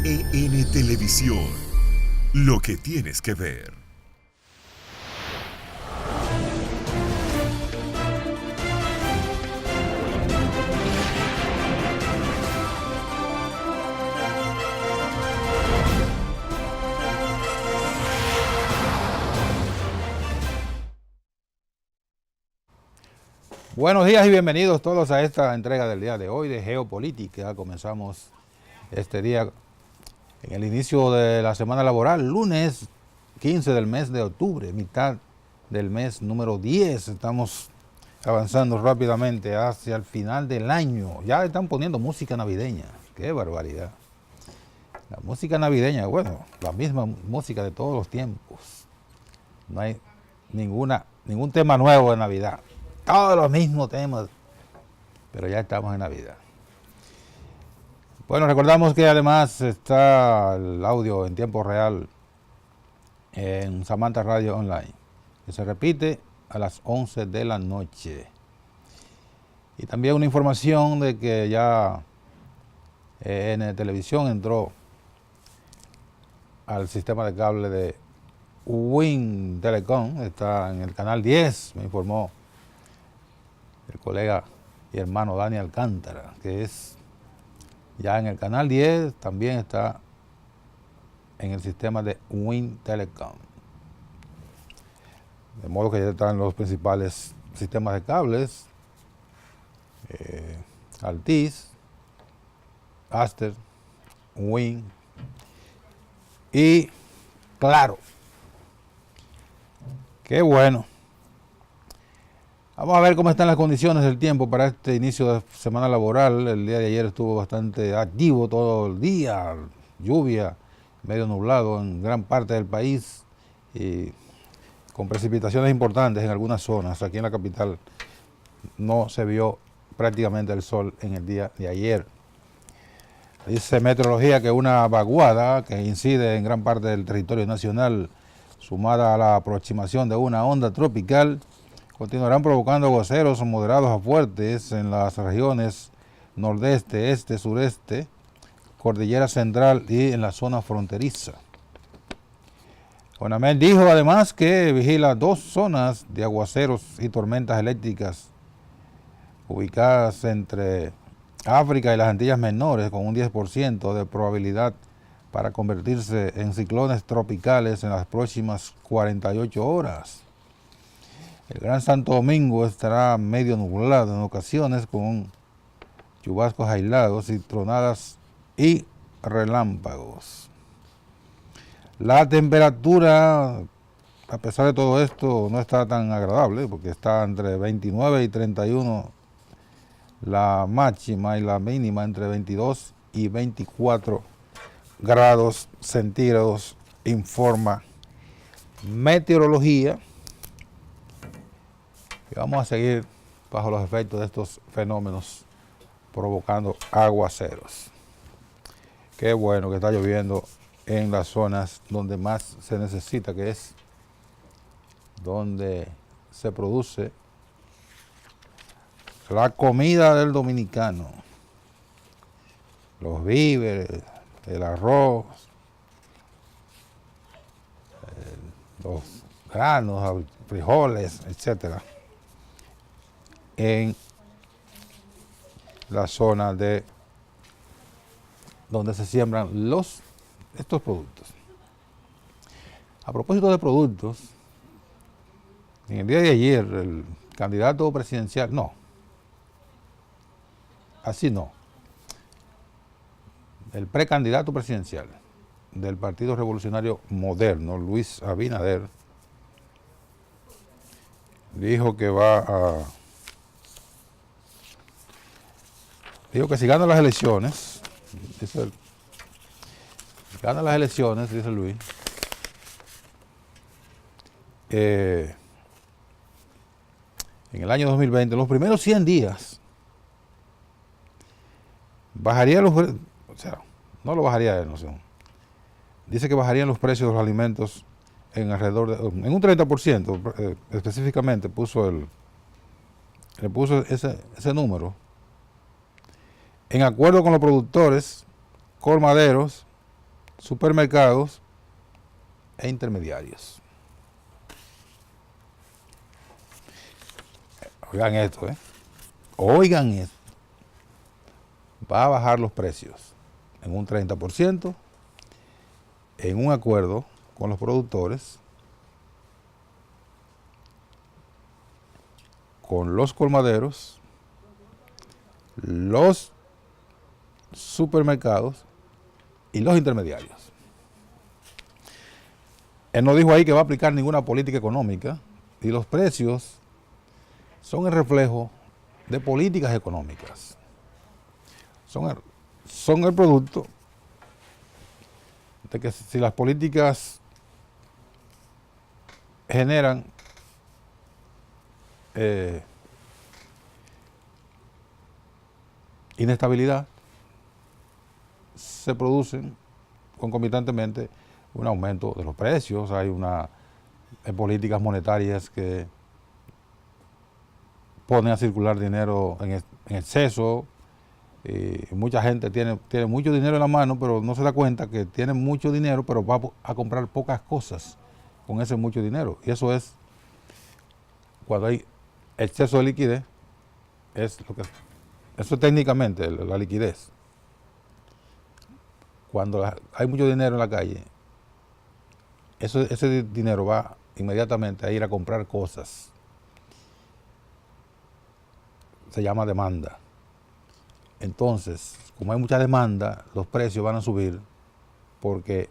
NTN Televisión, lo que tienes que ver. Buenos días y bienvenidos todos a esta entrega del día de hoy de Geopolítica. Comenzamos este día en el inicio de la semana laboral, lunes 15 del mes de octubre, mitad del mes número 10. Estamos avanzando rápidamente hacia el final del año. Ya están poniendo música navideña. ¡Qué barbaridad! La música navideña, bueno, la misma música de todos los tiempos. No hay ningún tema nuevo de Navidad. Todos los mismos temas, pero ya estamos en Navidad. Bueno, recordamos que además está el audio en tiempo real en Samantha Radio Online, que se repite a las 11 de la noche. Y también una información de que ya en televisión entró al sistema de cable de Win Telecom, está en el canal 10, me informó el colega y hermano Dani Alcántara, que es ya en el canal 10, también está en el sistema de Win Telecom. De modo que ya están los principales sistemas de cables, Altiz, Aster, Win y Claro. Qué bueno. Vamos a ver cómo están las condiciones del tiempo para este inicio de semana laboral. El día de ayer estuvo bastante activo todo el día, lluvia, medio nublado en gran parte del país y con precipitaciones importantes en algunas zonas. Aquí en la capital no se vio prácticamente el sol en el día de ayer. Dice Meteorología que una vaguada que incide en gran parte del territorio nacional, sumada a la aproximación de una onda tropical, continuarán provocando aguaceros moderados a fuertes en las regiones nordeste, este, sureste, cordillera central y en la zona fronteriza. ONAMED dijo además que vigila 2 zonas de aguaceros y tormentas eléctricas ubicadas entre África y las Antillas Menores, con un 10% de probabilidad para convertirse en ciclones tropicales en las próximas 48 horas. El Gran Santo Domingo estará medio nublado en ocasiones con chubascos aislados y tronadas y relámpagos. La temperatura, a pesar de todo esto, no está tan agradable porque está entre 29 y 31 la máxima y la mínima entre 22 y 24 grados centígrados, informa Meteorología. Y vamos a seguir bajo los efectos de estos fenómenos provocando aguaceros. Qué bueno que está lloviendo en las zonas donde más se necesita, que es donde se produce la comida del dominicano, los víveres, el arroz, los granos, frijoles, etcétera, en la zona de donde se siembran estos productos. A propósito de productos, en el día de ayer el candidato presidencial, el precandidato presidencial del Partido Revolucionario Moderno, Luis Abinader, dijo que si gana las elecciones, dice Luis, en el año 2020, en los primeros 100 días, bajaría no lo bajaría él, dice que bajarían los precios de los alimentos en un 30%, específicamente le puso ese número, en acuerdo con los productores colmaderos supermercados e intermediarios. Oigan esto, Oigan esto. Va a bajar los precios en un 30% en un acuerdo con los productores, con los colmaderos, los supermercados y los intermediarios. Él no dijo ahí que va a aplicar ninguna política económica, y los precios son el reflejo de políticas económicas. Son el producto de que si las políticas generan inestabilidad, se producen concomitantemente un aumento de los precios. Hay políticas monetarias que ponen a circular dinero en exceso. Mucha gente tiene mucho dinero en la mano, pero no se da cuenta que tiene mucho dinero, pero va a comprar pocas cosas con ese mucho dinero. Y eso es cuando hay exceso de liquidez, eso es técnicamente la liquidez. Cuando hay mucho dinero en la calle, ese dinero va inmediatamente a ir a comprar cosas. Se llama demanda. Entonces, como hay mucha demanda, los precios van a subir porque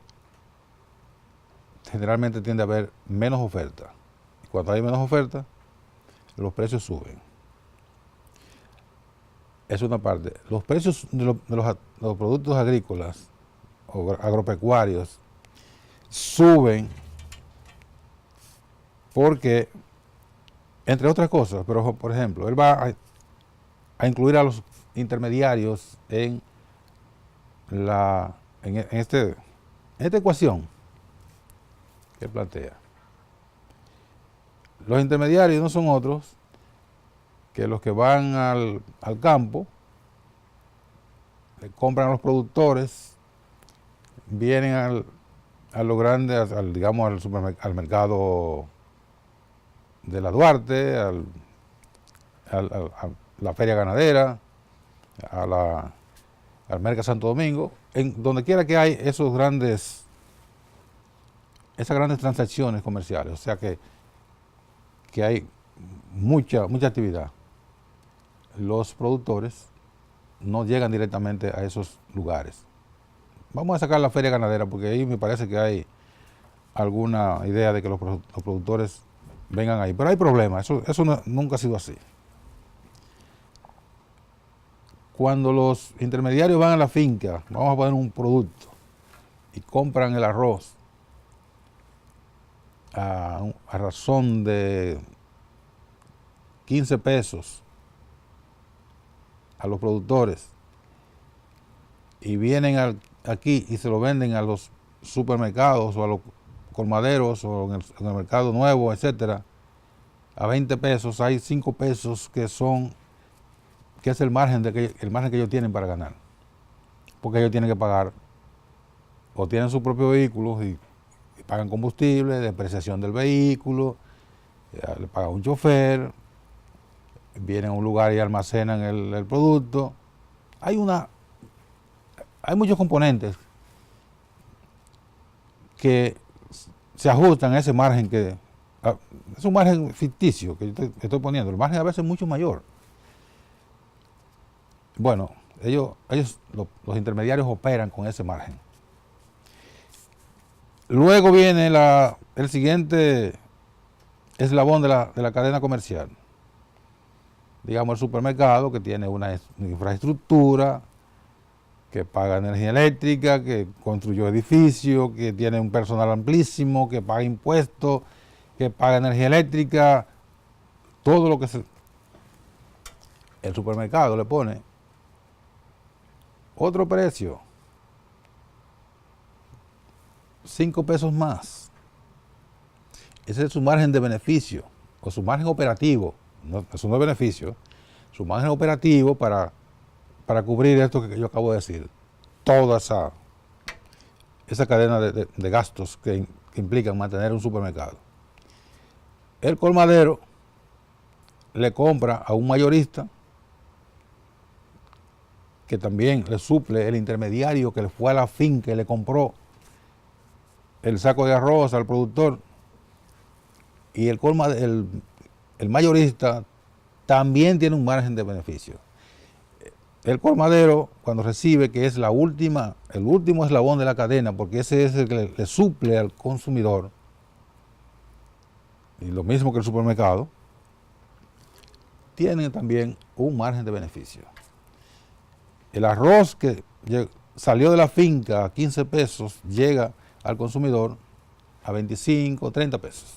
generalmente tiende a haber menos oferta. Y cuando hay menos oferta, los precios suben. Es una parte. Los precios de los productos agrícolas o agropecuarios suben porque, entre otras cosas, pero por ejemplo, él va a incluir a los intermediarios en esta ecuación que plantea. Los intermediarios no son otros que los que van al campo, le compran a los productores, vienen a lo grande, digamos al mercado de la Duarte, a la feria ganadera, al Mercado Santo Domingo, en donde quiera que hay esas grandes transacciones comerciales, o sea que hay mucha actividad. Los productores no llegan directamente a esos lugares. Vamos a sacar la feria ganadera porque ahí me parece que hay alguna idea de que los productores vengan ahí, pero hay problemas, eso nunca ha sido así. Cuando los intermediarios van a la finca, vamos a poner un producto, y compran el arroz a razón de 15 pesos a los productores, y vienen aquí y se lo venden a los supermercados o a los colmaderos o en el mercado nuevo, etcétera, a 20 pesos, hay 5 pesos que es el margen que ellos tienen para ganar. Porque ellos tienen que pagar, o tienen su propio vehículo y pagan combustible, depreciación del vehículo, le pagan un chofer, vienen a un lugar y almacenan el producto. Hay muchos componentes que se ajustan a ese margen es un margen ficticio que yo estoy poniendo. El margen a veces es mucho mayor. Bueno, los intermediarios operan con ese margen. Luego viene el siguiente eslabón de la cadena comercial. Digamos el supermercado, que tiene una infraestructura, que paga energía eléctrica, que construyó edificios, que tiene un personal amplísimo, que paga impuestos, que paga energía eléctrica, todo lo que el supermercado le pone otro precio, 5 pesos más. Ese es su margen de beneficio, o su margen operativo, eso no es beneficio, su margen operativo para cubrir esto que yo acabo de decir, toda esa esa cadena de gastos que implican mantener un supermercado. El colmadero le compra a un mayorista que también le suple el intermediario que le fue a la finca y le compró el saco de arroz al productor, y el mayorista también tiene un margen de beneficio. El colmadero, cuando recibe, que es el último eslabón de la cadena, porque ese es el que le suple al consumidor, y lo mismo que el supermercado, tiene también un margen de beneficio. El arroz que salió de la finca a 15 pesos llega al consumidor a 25, 30 pesos,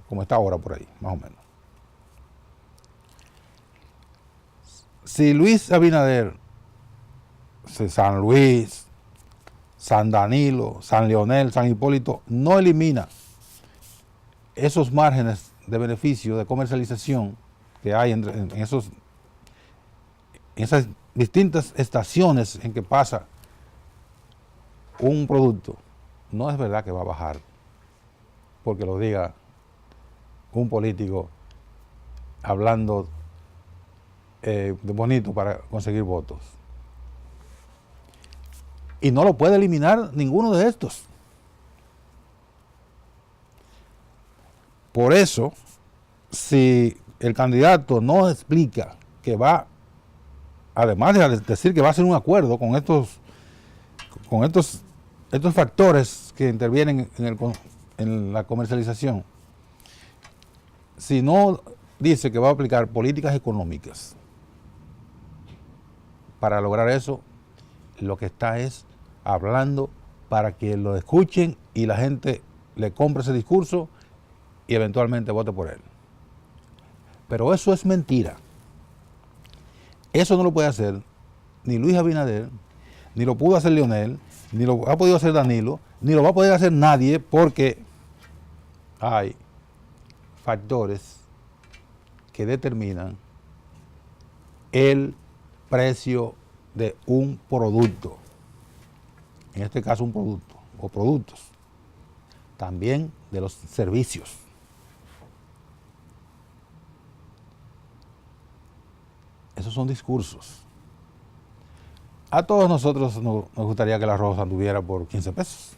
como está ahora por ahí, más o menos. Si Luis Abinader, San Luis, San Danilo, San Leonel, San Hipólito, no elimina esos márgenes de beneficio, de comercialización que hay en esas distintas estaciones en que pasa un producto, no es verdad que va a bajar porque lo diga un político hablando de bonito para conseguir votos. Y no lo puede eliminar ninguno de estos. Por eso, si el candidato no explica que va, además de decir que va a hacer un acuerdo con estos factores que intervienen en la comercialización, si no dice que va a aplicar políticas económicas para lograr eso, lo que está es hablando para que lo escuchen y la gente le compre ese discurso y eventualmente vote por él. Pero eso es mentira. Eso no lo puede hacer ni Luis Abinader, ni lo pudo hacer Leonel, ni lo ha podido hacer Danilo, ni lo va a poder hacer nadie, porque hay factores que determinan el precio de un producto. En este caso un producto o productos. También de los servicios. Esos son discursos. A todos nosotros nos gustaría que el arroz anduviera por 15 pesos.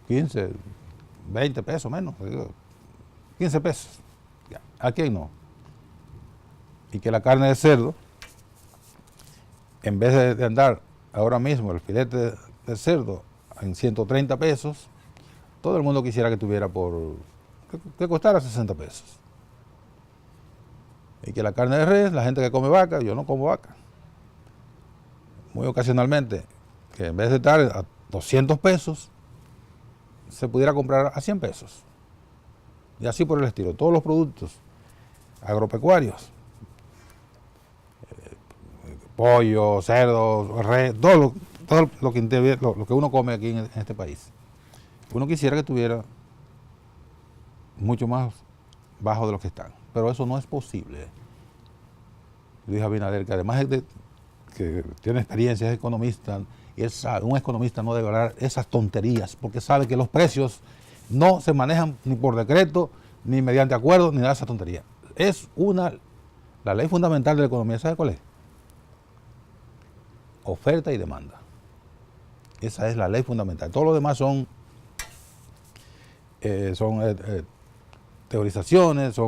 15, 20 pesos menos. 15 pesos. ¿A quién no? Y que la carne de cerdo, en vez de andar ahora mismo el filete de cerdo en 130 pesos, todo el mundo quisiera que tuviera que costara 60 pesos. Y que la carne de res, la gente que come vaca, yo no como vaca. Muy ocasionalmente, que en vez de estar a 200 pesos, se pudiera comprar a 100 pesos. Y así por el estilo. Todos los productos agropecuarios, pollo, cerdo, res, todo lo que uno come aquí en este país. Uno quisiera que tuviera mucho más bajo de lo que están. Pero eso no es posible. Luis Abinader, que además de que tiene experiencia, es economista, y un economista no debe hablar esas tonterías, porque sabe que los precios no se manejan ni por decreto, ni mediante acuerdo, ni nada de esa tontería. La ley fundamental de la economía, ¿sabe cuál es? Oferta y demanda. Esa es la ley fundamental. Todo lo demás son teorizaciones,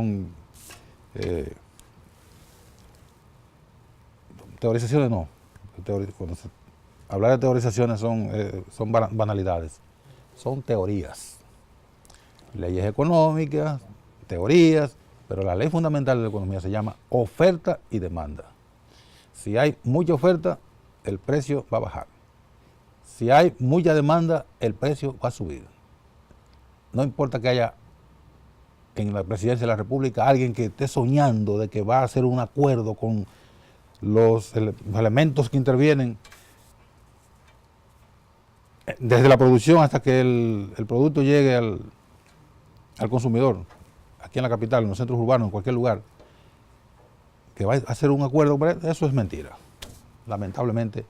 teorizaciones no. Hablar de teorizaciones son banalidades. Son teorías. Leyes económicas, teorías, pero la ley fundamental de la economía se llama oferta y demanda. Si hay mucha oferta, el precio va a bajar. Si hay mucha demanda, el precio va a subir. No importa que haya en la presidencia de la República alguien que esté soñando de que va a hacer un acuerdo con los elementos que intervienen desde la producción hasta que el producto llegue al consumidor, aquí en la capital, en los centros urbanos, en cualquier lugar, que va a hacer un acuerdo, eso es mentira. Lamentablemente,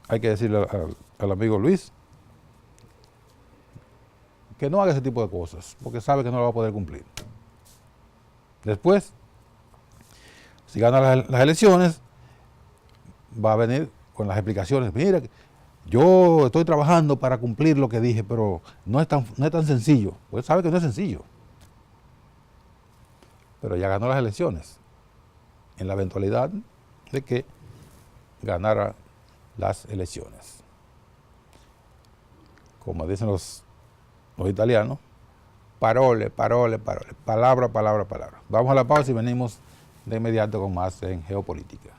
hay que decirle al amigo Luis que no haga ese tipo de cosas, porque sabe que no lo va a poder cumplir. Después, si gana las elecciones, va a venir con las explicaciones. Mira, yo estoy trabajando para cumplir lo que dije, pero no es tan sencillo. Pues sabe que no es sencillo. Pero ya ganó las elecciones, en la eventualidad de que ganara las elecciones. Como dicen los italianos, parole, parole, parole, palabra, palabra, palabra. Vamos a la pausa y venimos de inmediato con más en geopolítica.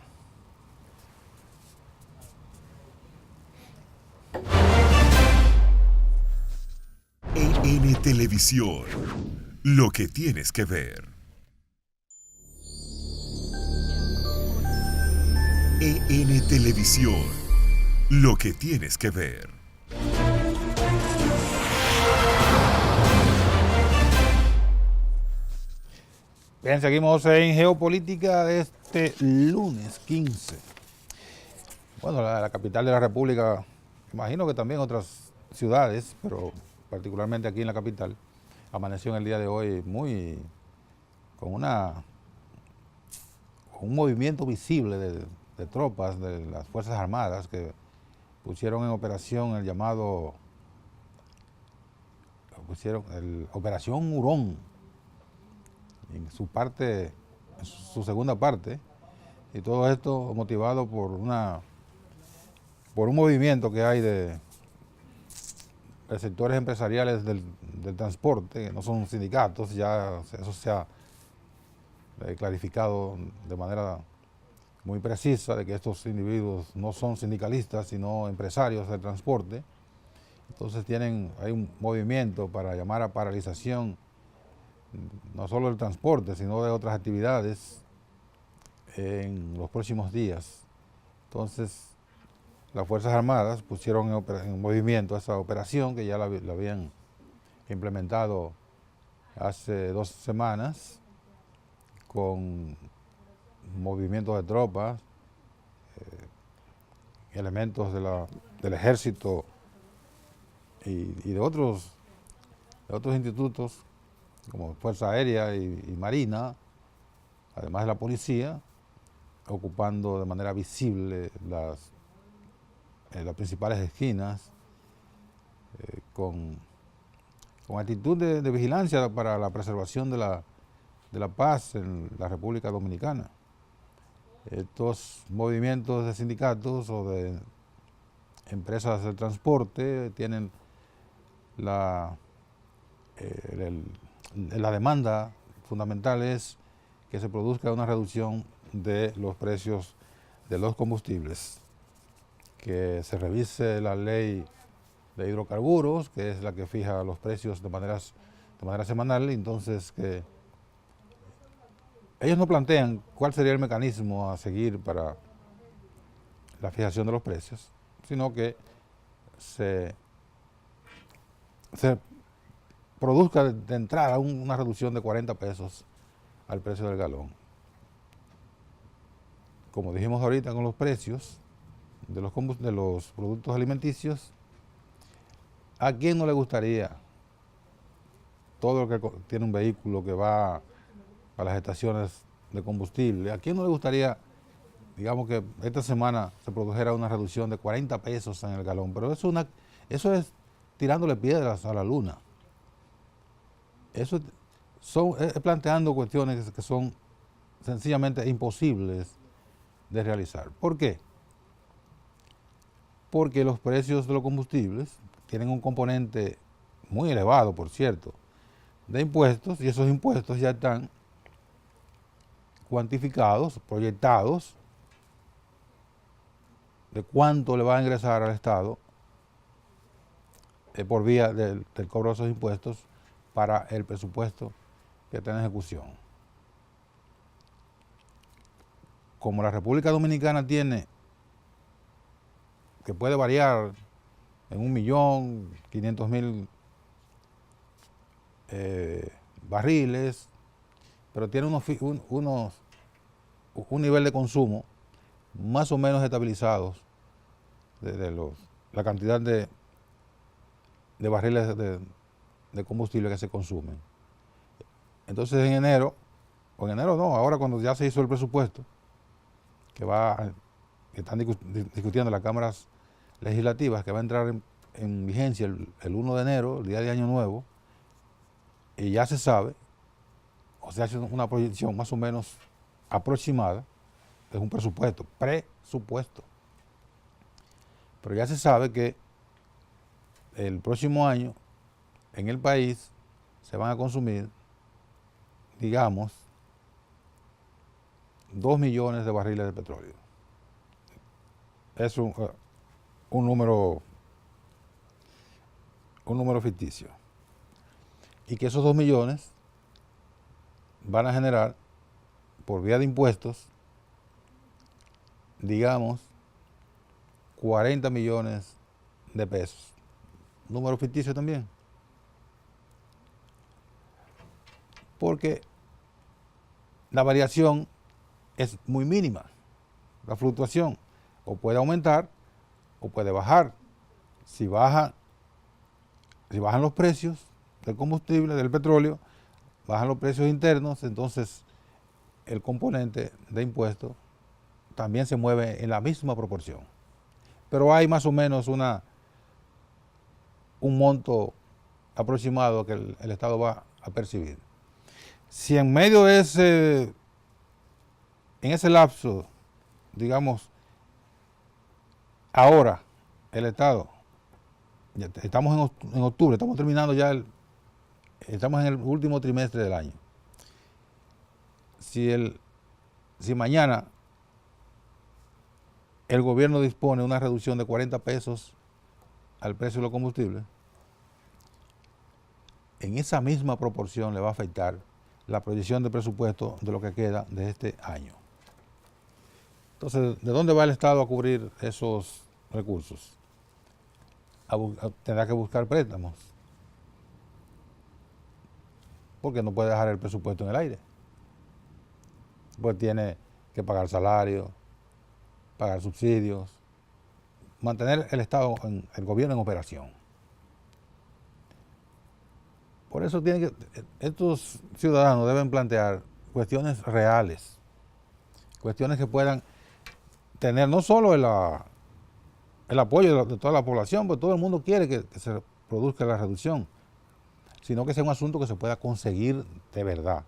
EN Televisión, lo que tienes que ver. EN Televisión, lo que tienes que ver. Bien, seguimos en geopolítica de este lunes 15. Bueno, la capital de la República, imagino que también otras ciudades, pero particularmente aquí en la capital, amaneció en el día de hoy con un movimiento visible de tropas de las Fuerzas Armadas que pusieron en operación Operación Hurón, en su segunda parte, y todo esto motivado por un movimiento que hay de sectores empresariales del transporte, que no son sindicatos, ya eso se ha clarificado de manera muy precisa, de que estos individuos no son sindicalistas, sino empresarios del transporte. Entonces hay un movimiento para llamar a paralización no solo del transporte, sino de otras actividades en los próximos días. Entonces, las Fuerzas Armadas pusieron en movimiento esa operación que ya la habían implementado hace 2 semanas con movimientos de tropas, elementos del ejército y de otros institutos como Fuerza Aérea y Marina, además de la policía, ocupando de manera visible las principales esquinas, con actitud de vigilancia para la preservación de la paz en la República Dominicana. Estos movimientos de sindicatos o de empresas de transporte tienen la demanda fundamental es que se produzca una reducción de los precios de los combustibles, que se revise la ley de hidrocarburos, que es la que fija los precios de manera semanal. Entonces, que ellos no plantean cuál sería el mecanismo a seguir para la fijación de los precios, sino que se produzca de entrada una reducción de 40 pesos al precio del galón. Como dijimos ahorita con los precios de los productos alimenticios, ¿a quién no le gustaría, todo el que tiene un vehículo que va a las estaciones de combustible, a quién no le gustaría, digamos, que esta semana se produjera una reducción de 40 pesos en el galón? Pero eso es tirándole piedras a la luna. Eso es planteando cuestiones que son sencillamente imposibles de realizar. ¿Por qué? Porque los precios de los combustibles tienen un componente muy elevado, por cierto, de impuestos, y esos impuestos ya están cuantificados, proyectados, de cuánto le va a ingresar al Estado por vía del cobro de esos impuestos para el presupuesto que está en ejecución. Como la República Dominicana tiene, que puede variar en 1.500.000 barriles, pero tiene un nivel de consumo más o menos estabilizados la cantidad de barriles de combustible que se consumen. Entonces en enero no, ahora cuando ya se hizo el presupuesto, que están discutiendo las cámaras legislativas, que va a entrar en vigencia el 1 de enero, el día de Año Nuevo, y ya se sabe, o sea, hace una proyección más o menos aproximada, es un presupuesto, pero ya se sabe que el próximo año en el país se van a consumir, digamos, 2 millones de barriles de petróleo. Es un número ficticio. Y que esos 2 millones van a generar, por vía de impuestos, digamos, 40 millones de pesos. Número ficticio también. Porque la variación es muy mínima. La fluctuación o puede aumentar o puede bajar. Si bajan los precios del combustible, del petróleo, bajan los precios internos, entonces el componente de impuestos también se mueve en la misma proporción. Pero hay más o menos un monto aproximado que el Estado va a percibir. Si en medio de en ese lapso, digamos, ahora el Estado, ya estamos en octubre, estamos terminando ya estamos en el último trimestre del año. Si mañana el gobierno dispone de una reducción de 40 pesos al precio de los combustibles, en esa misma proporción le va a afectar la proyección de presupuesto de lo que queda de este año. Entonces, ¿de dónde va el Estado a cubrir esos recursos? Tendrá que buscar préstamos, porque no puede dejar el presupuesto en el aire. Pues tiene que pagar salarios, pagar subsidios, mantener el Estado, el gobierno en operación. Por eso estos ciudadanos deben plantear cuestiones reales, cuestiones que puedan tener no solo el apoyo de toda la población, porque todo el mundo quiere que se produzca la reducción, sino que sea un asunto que se pueda conseguir de verdad,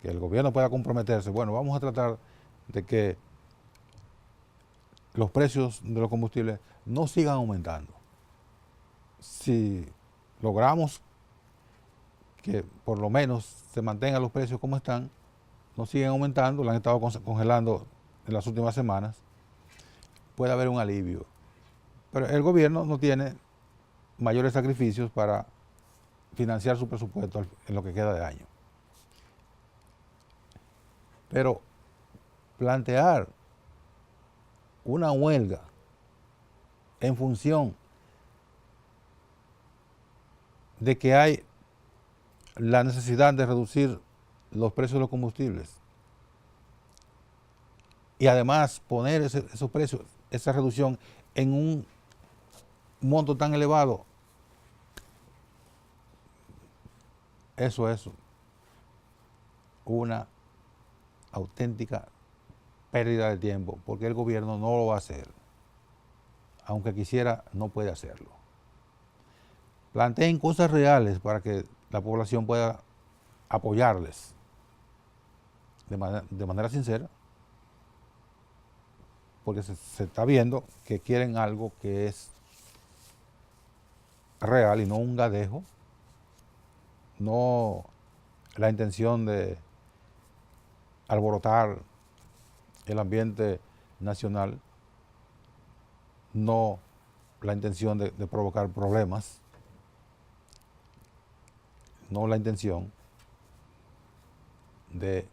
que el gobierno pueda comprometerse. Bueno, vamos a tratar de que los precios de los combustibles no sigan aumentando. Si logramos que por lo menos se mantengan los precios como están, no siguen aumentando, lo han estado congelando en las últimas semanas, puede haber un alivio. Pero el gobierno no tiene mayores sacrificios para financiar su presupuesto en lo que queda de año. Pero plantear una huelga en función de que hay la necesidad de reducir los precios de los combustibles y además poner esos precios, esa reducción en un monto tan elevado, eso es una auténtica pérdida de tiempo, porque el gobierno no lo va a hacer. Aunque quisiera, no puede hacerlo. Planteen cosas reales para que la población pueda apoyarles de manera sincera, porque se está viendo que quieren algo que es real y no un gadejo, no la intención de alborotar el ambiente nacional, no la intención de provocar problemas, no la intención de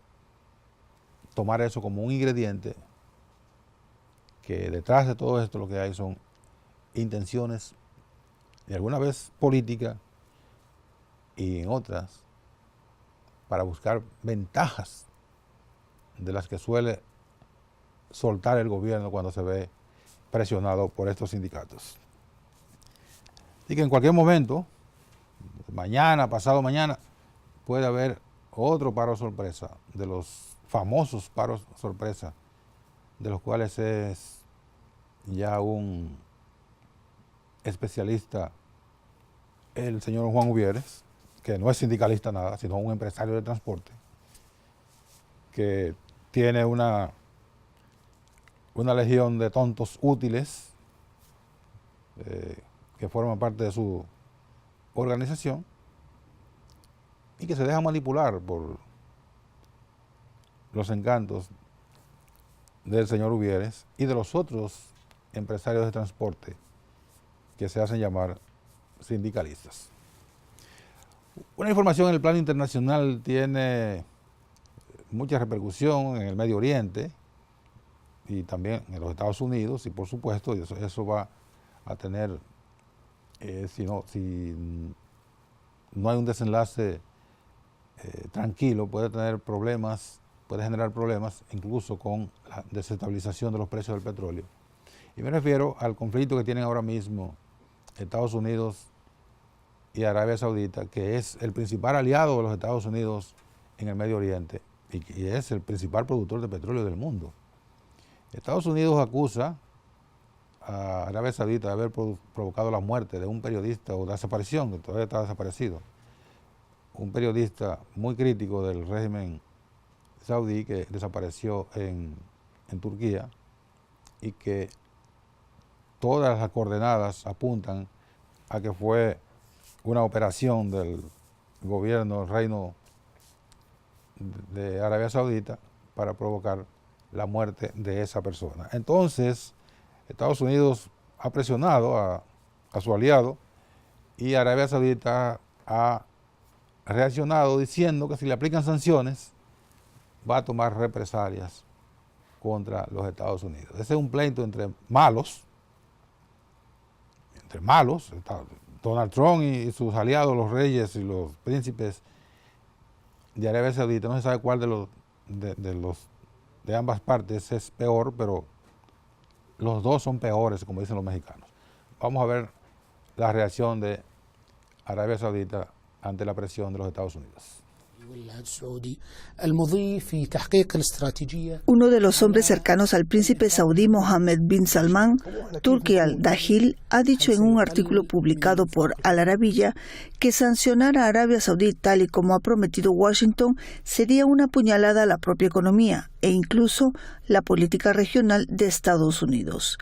tomar eso como un ingrediente, que detrás de todo esto lo que hay son intenciones, y alguna vez políticas, y en otras para buscar ventajas de las que suele soltar el gobierno cuando se ve presionado por estos sindicatos. Así que en cualquier momento, mañana, pasado mañana, puede haber otro paro sorpresa, de los famosos paros sorpresa, de los cuales es ya un especialista el señor Juan Uvieres, que no es sindicalista nada, sino un empresario de transporte, que tiene una legión de tontos útiles que forman parte de su organización y que se deja manipular por los encantos del señor Uvieres y de los otros empresarios de transporte que se hacen llamar sindicalistas. Una información en el plano internacional tiene mucha repercusión en el Medio Oriente y también en los Estados Unidos, y por supuesto eso va a tener, si no hay un desenlace tranquilo, puede tener problemas, puede generar problemas incluso con la desestabilización de los precios del petróleo. Y me refiero al conflicto que tienen ahora mismo Estados Unidos y Arabia Saudita, que es el principal aliado de los Estados Unidos en el Medio Oriente y es el principal productor de petróleo del mundo. Estados Unidos acusa a Arabia Saudita de haber provocado la muerte de un periodista o desaparición, que todavía está desaparecido, un periodista muy crítico del régimen saudí que desapareció en Turquía y que todas las coordenadas apuntan a que fue una operación del gobierno del Reino de Arabia Saudita para provocar la muerte de esa persona. Entonces, Estados Unidos ha presionado a su aliado y Arabia Saudita ha reaccionado diciendo que si le aplican sanciones va a tomar represalias contra los Estados Unidos. Ese es un pleito entre malos. Donald Trump y sus aliados, los reyes y los príncipes de Arabia Saudita. No se sabe cuál de ambas partes es peor, pero los dos son peores, como dicen los mexicanos. Vamos a ver la reacción de Arabia Saudita ante la presión de los Estados Unidos. Uno de los hombres cercanos al príncipe saudí Mohammed bin Salman, Turki al-Dahil, ha dicho en un artículo publicado por Al Arabiya que sancionar a Arabia Saudí tal y como ha prometido Washington sería una puñalada a la propia economía e incluso la política regional de Estados Unidos.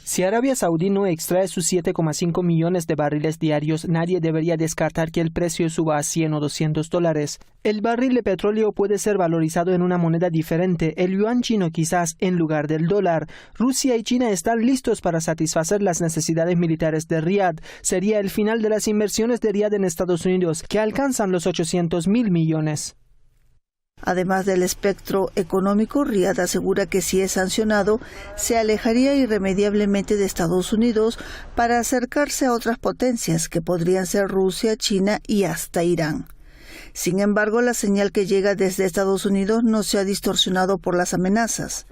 Si Arabia Saudí no extrae sus 7,5 millones de barriles diarios, nadie debería descartar que el precio suba a $100 o $200. El barril de petróleo puede ser valorizado en una moneda diferente, el yuan chino quizás en lugar del dólar. Rusia y China están listos para satisfacer las necesidades militares de Riad. Sería el final de las inversiones de Riad en Estados Unidos, que alcanzan los 800.000 millones. Además del espectro económico, Riad asegura que si es sancionado, se alejaría irremediablemente de Estados Unidos para acercarse a otras potencias que podrían ser Rusia, China y hasta Irán. Sin embargo, la señal que llega desde Estados Unidos no se ha distorsionado por las amenazas.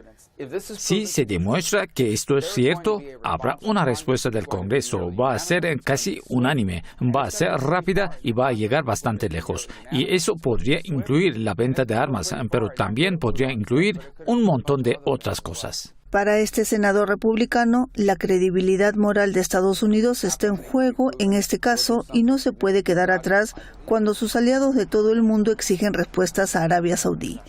Si se demuestra que esto es cierto, habrá una respuesta del Congreso. Va a ser casi unánime, va a ser rápida y va a llegar bastante lejos. Y eso podría incluir la venta de armas, pero también podría incluir un montón de otras cosas. Para este senador republicano, la credibilidad moral de Estados Unidos está en juego en este caso y no se puede quedar atrás cuando sus aliados de todo el mundo exigen respuestas a Arabia Saudí.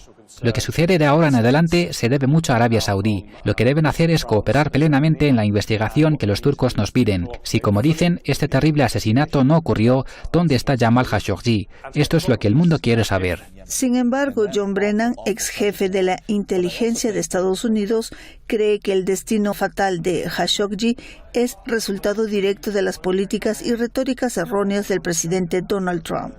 Lo que sucede de ahora en adelante se debe mucho a Arabia Saudí. Lo que deben hacer es cooperar plenamente en la investigación que los turcos nos piden. Si, como dicen, este terrible asesinato no ocurrió, ¿dónde está Jamal Khashoggi? Esto es lo que el mundo quiere saber. Sin embargo, John Brennan, ex jefe de la inteligencia de Estados Unidos, cree que el destino fatal de Khashoggi es resultado directo de las políticas y retóricas erróneas del presidente Donald Trump.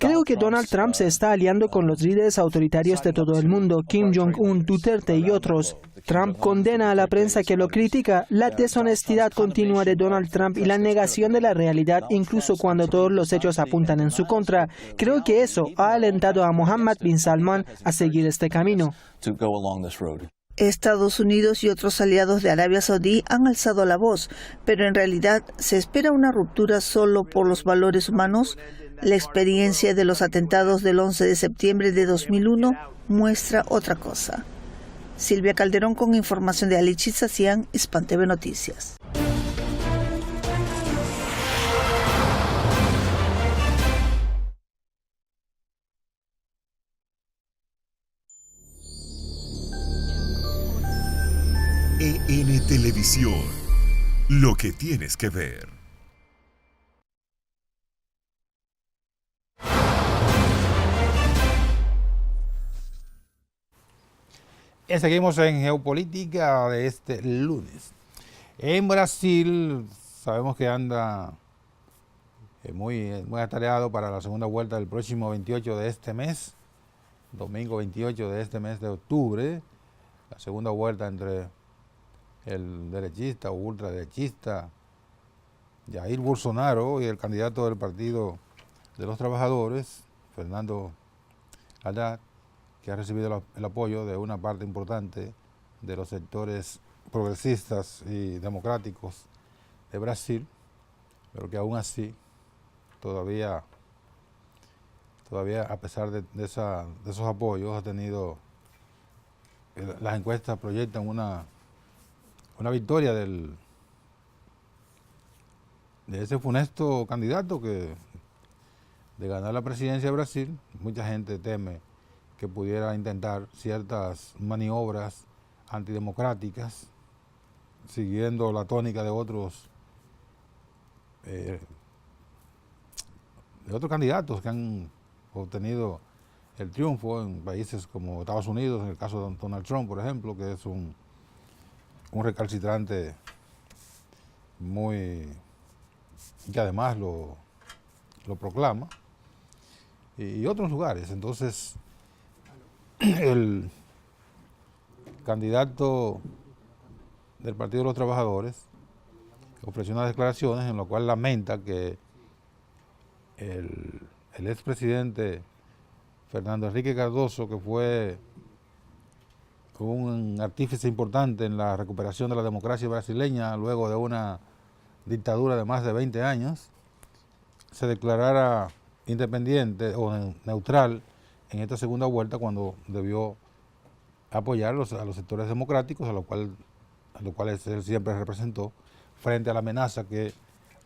Creo que Donald Trump se está aliando con los líderes autoritarios de todo el mundo, Kim Jong-un, Duterte y otros. Trump condena a la prensa que lo critica, la deshonestidad continua de Donald Trump y la negación de la realidad, incluso cuando todos los hechos apuntan en su contra. Creo que eso ha alentado a Mohammed bin Salman a seguir este camino. Estados Unidos y otros aliados de Arabia Saudí han alzado la voz, pero en realidad se espera una ruptura solo por los valores humanos. La experiencia de los atentados del 11 de septiembre de 2001 muestra otra cosa. Silvia Calderón con información de Ali Chizacian, Hispan TV Noticias. EN Televisión, lo que tienes que ver. Seguimos en geopolítica de este lunes. En Brasil sabemos que anda muy atareado para la segunda vuelta del próximo 28 de este mes, domingo 28 de este mes de octubre, la segunda vuelta entre el derechista o ultraderechista Jair Bolsonaro y el candidato del Partido de los Trabajadores, Fernando Haddad, que ha recibido el apoyo de una parte importante de los sectores progresistas y democráticos de Brasil, pero que aún así, todavía a pesar de esos apoyos, ha tenido, las encuestas proyectan una victoria de ese funesto candidato que de ganar la presidencia de Brasil. Mucha gente teme que pudiera intentar ciertas maniobras antidemocráticas, siguiendo la tónica de otros candidatos que han obtenido el triunfo en países como Estados Unidos, en el caso de Donald Trump, por ejemplo, que es un recalcitrante y que además lo proclama, y otros lugares. Entonces, el candidato del Partido de los Trabajadores ofreció unas declaraciones en las cuales lamenta que el expresidente Fernando Henrique Cardoso, que fue un artífice importante en la recuperación de la democracia brasileña luego de una dictadura de más de 20 años, se declarara independiente o neutral en esta segunda vuelta, cuando debió apoyar a los sectores democráticos, a los cuales él siempre representó, frente a la amenaza que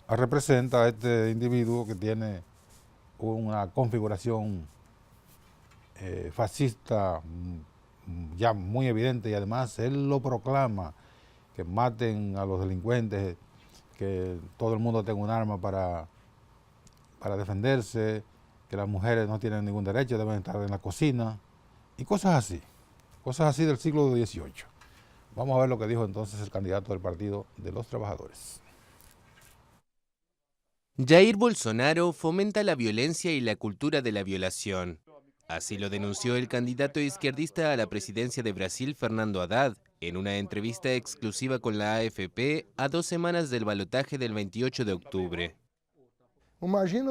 representa a este individuo que tiene una configuración fascista ya muy evidente, y además él lo proclama, que maten a los delincuentes, que todo el mundo tenga un arma para defenderse, que las mujeres no tienen ningún derecho, deben estar en la cocina, y cosas así del siglo XVIII. Vamos a ver lo que dijo entonces el candidato del Partido de los Trabajadores. Jair Bolsonaro fomenta la violencia y la cultura de la violación. Así lo denunció el candidato izquierdista a la presidencia de Brasil, Fernando Haddad, en una entrevista exclusiva con la AFP a 2 semanas del balotaje del 28 de octubre. Imagine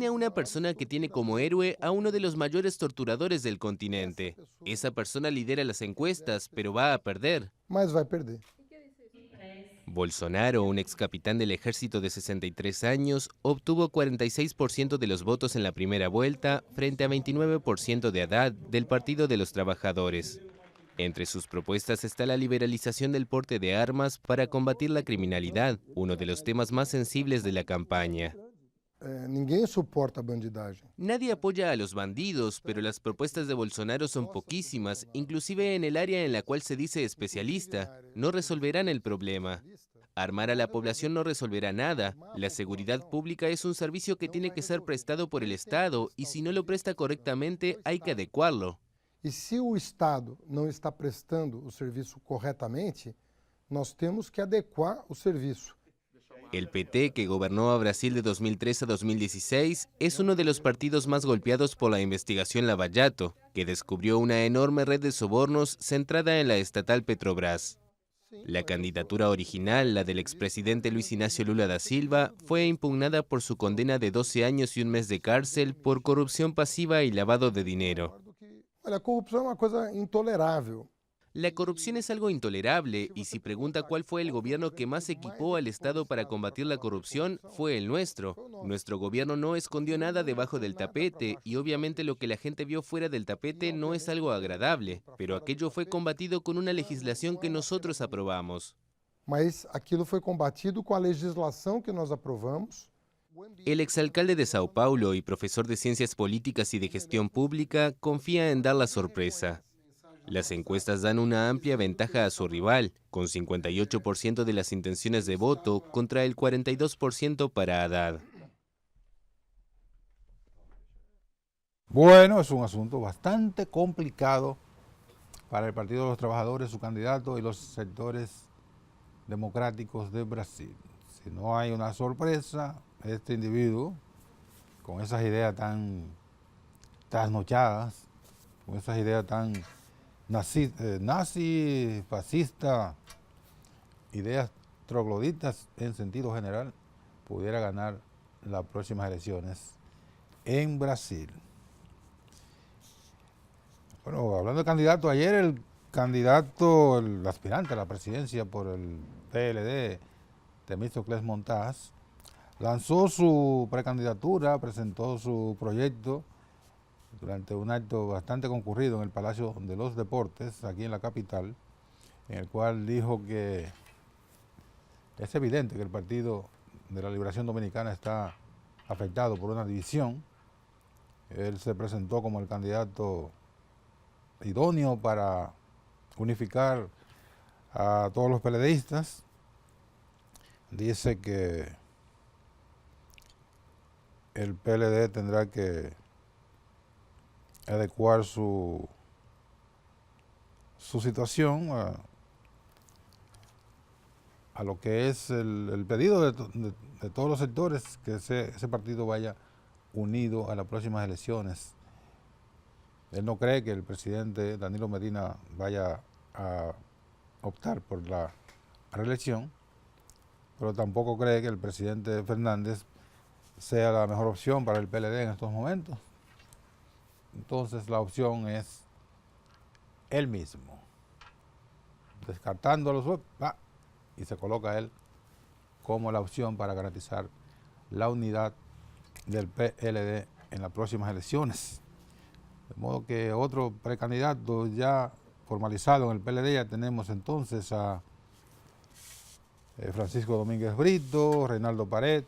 a una persona que tiene como héroe a uno de los mayores torturadores del continente. Esa persona lidera las encuestas, pero va a perder. Bolsonaro, un ex capitán del ejército de 63 años, obtuvo 46% de los votos en la primera vuelta frente a 29% de Haddad del Partido de los Trabajadores. Entre sus propuestas está la liberalización del porte de armas para combatir la criminalidad, uno de los temas más sensibles de la campaña. Nadie apoya a los bandidos, pero las propuestas de Bolsonaro son poquísimas, inclusive en el área en la cual se dice especialista. No resolverán el problema. Armar a la población no resolverá nada. La seguridad pública es un servicio que tiene que ser prestado por el Estado, y si no lo presta correctamente, hay que adecuarlo. E se o Estado não está prestando o serviço corretamente, nós temos que adequar o serviço. El PT, que gobernó a Brasil de 2003 a 2016, es uno de los partidos más golpeados por la investigación Lava Jato, que descubrió una enorme red de sobornos centrada en la estatal Petrobras. La candidatura original, la del expresidente Luis Inácio Lula da Silva, fue impugnada por su condena de 12 años y un mes de cárcel por corrupción pasiva y lavado de dinero. Olha, a corrupção é uma coisa intolerável. La corrupción es algo intolerable y si pregunta cuál fue el gobierno que más equipó al Estado para combatir la corrupción, fue el nuestro. Nuestro gobierno no escondió nada debajo del tapete y obviamente lo que la gente vio fuera del tapete no es algo agradable, pero aquello fue combatido con una legislación que nosotros aprobamos. Mas aquilo foi combatido com a legislação que nós aprovamos. El exalcalde de Sao Paulo y profesor de Ciencias Políticas y de Gestión Pública confía en dar la sorpresa. Las encuestas dan una amplia ventaja a su rival, con 58% de las intenciones de voto contra el 42% para Haddad. Bueno, es un asunto bastante complicado para el Partido de los Trabajadores, su candidato y los sectores democráticos de Brasil. Si no hay una sorpresa, este individuo, con esas ideas tan trasnochadas, con esas ideas tan nazi, fascista, ideas trogloditas en sentido general, pudiera ganar las próximas elecciones en Brasil. Bueno, hablando de candidato, ayer el aspirante a la presidencia por el PLD, Temístocles Montaz, lanzó su precandidatura, presentó su proyecto durante un acto bastante concurrido en el Palacio de los Deportes, aquí en la capital, en el cual dijo que es evidente que el Partido de la Liberación Dominicana está afectado por una división. Él se presentó como el candidato idóneo para unificar a todos los PLDistas. Dice que el PLD tendrá que adecuar su situación a lo que es el pedido de todos los sectores, que ese partido vaya unido a las próximas elecciones. Él no cree que el presidente Danilo Medina vaya a optar por la reelección, pero tampoco cree que el presidente Fernández sea la mejor opción para el PLD en estos momentos. Entonces la opción es él mismo, descartando a los otros, y se coloca él como la opción para garantizar la unidad del PLD en las próximas elecciones. De modo que otro precandidato ya formalizado en el PLD, ya tenemos entonces a Francisco Domínguez Brito, Reinaldo Pared,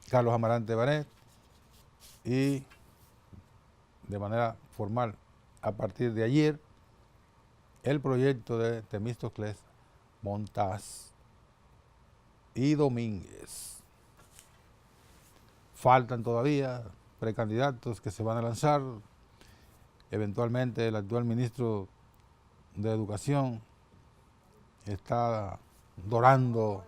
Carlos Amarante Banet, y de manera formal, a partir de ayer, el proyecto de Temístocles Montaz y Domínguez. Faltan todavía precandidatos que se van a lanzar. Eventualmente el actual ministro de Educación está dorando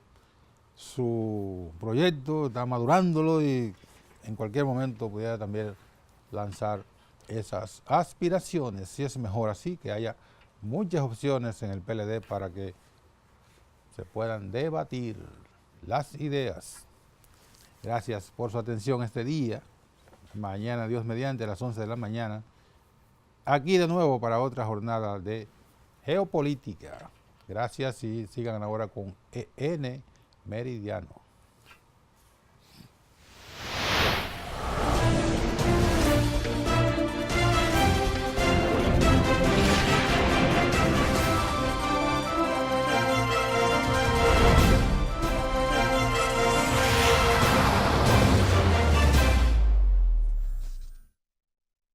su proyecto, está madurándolo y en cualquier momento pudiera también lanzar esas aspiraciones. Si es mejor así, que haya muchas opciones en el PLD para que se puedan debatir las ideas. Gracias por su atención este día. Mañana, Dios mediante, a las 11 de la mañana, aquí de nuevo para otra jornada de geopolítica. Gracias y sigan ahora con EN Meridiano.